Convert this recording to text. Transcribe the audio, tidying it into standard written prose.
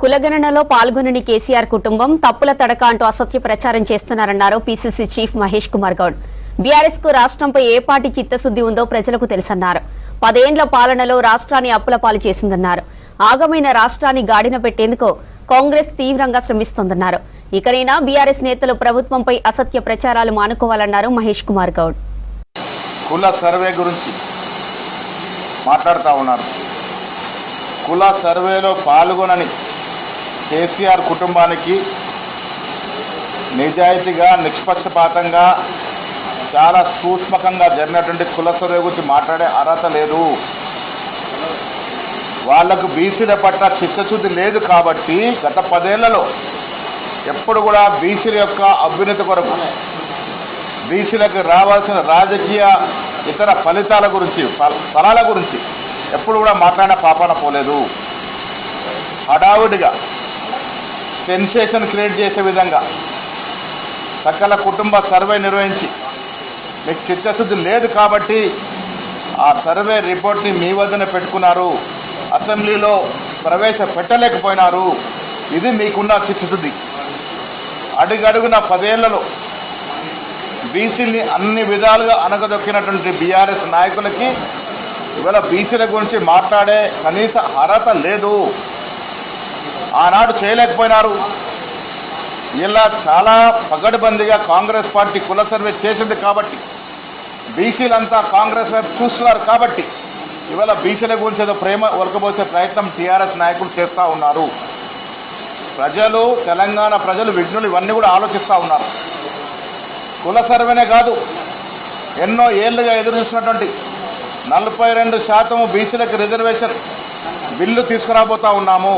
కులగణనలో పాల్గొనని కేసీఆర్ కుటుంబం తప్పుల తడక అంటూ అసత్య ప్రచారం చేస్తున్నారన్నారు PCC chief Mahesh Kumar Goud. BRS కు రాష్ట్రంపై ఏ పార్టీ చిత్తశుద్ది ఉందో ప్రజలకు తెలుసన్నారు. 10 ఏండ్ల పాలనలో రాష్ట్రాన్ని అప్పుల పాలు చేసిందన్నారు. ఆగమైన రాష్ట్రాన్ని గాడిన పెట్టేందుకు కాంగ్రెస్ తీవ్రంగా శ్రమిస్తోందన్నారు. ఇకనైనా బీఆర్ఎస్ నేతలు ప్రభుత్వంపై అసత్య ప్రచారాలు మానుకోవాలన్నారు మహేష్ కుమార్ గౌడ్. కుల సర్వే గురించి మాట్లాడుతూ ఉన్నారు. కుల సర్వేలో పాల్గొనని కేసీఆర్ కుటుంబానికి నిజాయితీగా నిష్పక్షపాతంగా చాలా సూక్ష్మకంగా జరిగినటువంటి కుల సర్వే గురించి మాట్లాడే అర్హత లేదు. వాళ్లకు బీసీల పట్ల చిత్తశుద్ధి లేదు కాబట్టి గత 10 ఏళ్లలో ఎప్పుడు కూడా బీసీల యొక్క అభ్యున్నతి కొరకు బీసీలకు రావాల్సిన రాజకీయ ఇతర ఫలితాల గురించి ఫలాల గురించి ఎప్పుడు కూడా మాట్లాడిన పాపాన పోలేదు. హడావుడిగా సెన్సేషన్ క్రియేట్ చేసే విధంగా సకల కుటుంబ సర్వే నిర్వహించి మీకు చిత్తశుద్ధి లేదు కాబట్టి ఆ సర్వే రిపోర్ట్ని మీ వద్దనే పెట్టుకున్నారు, అసెంబ్లీలో ప్రవేశపెట్టలేకపోయినారు. ఇది మీకున్న చిత్తశుద్ధి. అడుగడుగున 10 ఏళ్లలో బీసీని అన్ని విధాలుగా అనగదొక్కినటువంటి బీఆర్ఎస్ నాయకులకి ఇవాళ బీసీల గురించి మాట్లాడే కనీస అర్హత లేదు. ఆనాడు చేయలేకపోయినారు. ఇలా చాలా పగడ్బందీగా కాంగ్రెస్ పార్టీ కుల సర్వే చేసింది కాబట్టి బీసీలంతా కాంగ్రెస్ వైపు చూస్తున్నారు కాబట్టి ఇవాళ బీసీల గురించి ఏదో ప్రేమ ఒలకబోసే ప్రయత్నం టీఆర్ఎస్ నాయకులు చేస్తూ ఉన్నారు. ప్రజలు, తెలంగాణ ప్రజలు, విఘ్నులు ఇవన్నీ కూడా ఆలోచిస్తూ ఉన్నారు. కుల సర్వేనే కాదు, ఎన్నో ఏళ్లుగా ఎదురు చూసినటువంటి 42% బీసీలకు రిజర్వేషన్ బిల్లు తీసుకురాబోతా ఉన్నాము.